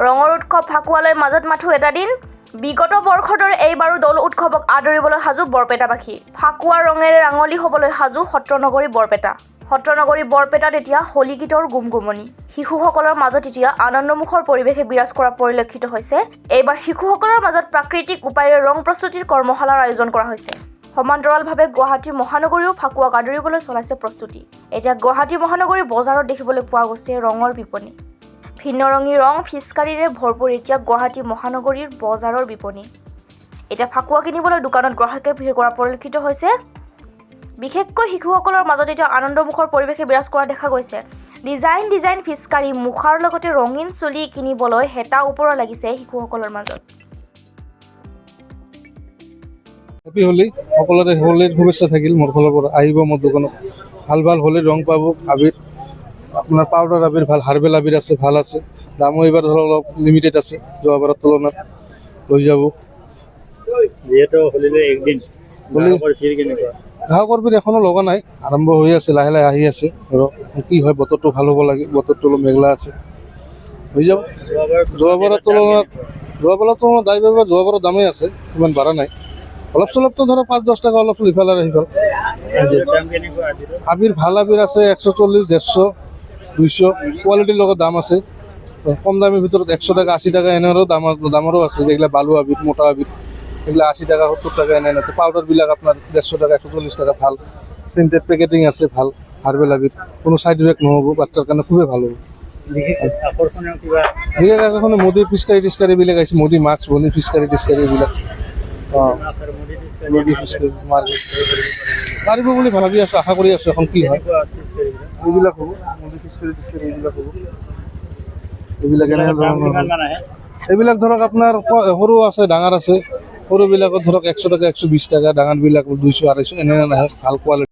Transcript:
ৰঙৰ উৎসৱ ফাকুৱালৈ মাজত মাথো এটা দিন বিগত বৰ্ষৰ দৰে এইবাৰো দৌল উৎসৱক আদৰিবলৈ সাজু বৰপেটাবাসী ফাকুৱাৰ ৰঙেৰে ৰাঙলী হ'বলৈ সাজু সত্ৰনগৰী বৰপেটা সত্ৰনগৰী বৰপেটাত এতিয়া হোলী গীতৰ গুমগুমনি শিশুসকলৰ মাজত এতিয়া আনন্দমুখৰ পৰিৱেশে বিৰাজ কৰা পৰিলক্ষিত হৈছে এইবাৰ শিশুসকলৰ মাজত প্ৰাকৃতিক উপায়েৰে ৰং প্ৰস্তুতিৰ কৰ্মশালাৰ আয়োজন কৰা হৈছে সমান্তৰালভাৱে গুৱাহাটী মহানগৰীও ফাকুৱাক আদৰিবলৈ চলাইছে প্ৰস্তুতি এতিয়া গুৱাহাটী মহানগৰীৰ বজাৰত দেখিবলৈ পোৱা গৈছে ৰঙৰ বিপণী ভিন্নৰঙী ৰং ফিচকাৰীৰে ভৰপূৰ এতিয়া গুৱাহাটী মহানগৰীৰ বজাৰৰ বিপণী এতিয়া ফাকুৱা কিনিবলৈ দোকানত গ্ৰাহকে ভিৰ কৰা পৰিলক্ষিত হৈছে বিশেষকৈ শিশুসকলৰ মাজত এতিয়া আনন্দমুখৰ পৰিৱেশে বিৰাজ কৰা দেখা গৈছে ডিজাইন ফিচকাৰী মুখাৰ লগতে ৰঙীন চুলি কিনিবলৈ হেতা ওপৰত লাগিছে শিশুসকলৰ মাজত হেপী হোলী সকলোৰে হোলীৰ শুভেচ্ছা থাকিল মোৰ ফালৰ পৰা আহিব মোৰ দোকানত ভাল হোলীৰ ৰং পাব আবিৰ আপোনাৰ পাউডাৰ আবিৰ ভাল হাৰ্বেল আবিৰ আছে ভাল আছে দামো এইবাৰ ধৰক অলপ লিমিটেড আছে যোৱাবাৰৰ তুলনাত লৈ যাব যিহেতু হোলীলৈ একদিন গ্ৰাহকৰ ভিৰ এখনো লগা নাই আৰম্ভ হৈ আছে লাহে লাহে আহি আছে ধৰক কি হয় বতৰটো ভাল হ'ব লাগে বতৰটো অলপ মেঘলা আছে হৈ যাব যোৱাবাৰৰ তুলনাত যোৱাবাৰৰ দামেই আছে ইমান বাঢ়া নাই অলপ চলপতো ধৰক 5-10 টকা অলপ ইফালে সিফাল আবিৰ ভাল আবিৰ আছে 140 150 200 কোৱালিটিৰ লগত দাম আছে কম দামীৰ ভিতৰত 100 টাকা 80 টাকা এনেৰো দামৰো আছে যেগুলা বালু আবিৰ মোটা আবিৰ এগুলা 80 টাকা 70 টাকা এনে আছে পাউডাৰবিলাক আপোনাৰ 150 টাকা 140 টাকা ভাল প্ৰিণ্টেড পেকেটিং আছে ভাল হাৰ্বেল আবিৰ কোনো সাইড ইফেক্ট নহ'ব বাচ্চাৰ কাৰণে খুবেই ভাল হ'ব বিশেষ আকৰ্ষণীয় মোদী ফিচকাৰী বিলাক আহিছে মোদী মাস্ক বনি ফিচকাৰী এইবিলাক পাৰিব বুলি ভাবি আছোঁ আশা কৰি আছোঁ এখন কি হয় এইবিলাক হ'ব মোদী ফিচকাৰী এইবিলাক হ'ব এইবিলাক এইবিলাক ধৰক আপোনাৰ সৰু আছে ডাঙৰ আছে সৰুবিলাকত ধৰক 100 টাকা 120 টাকা ডাঙৰবিলাক 200 250 এনে নাহে ভাল কোৱালিটি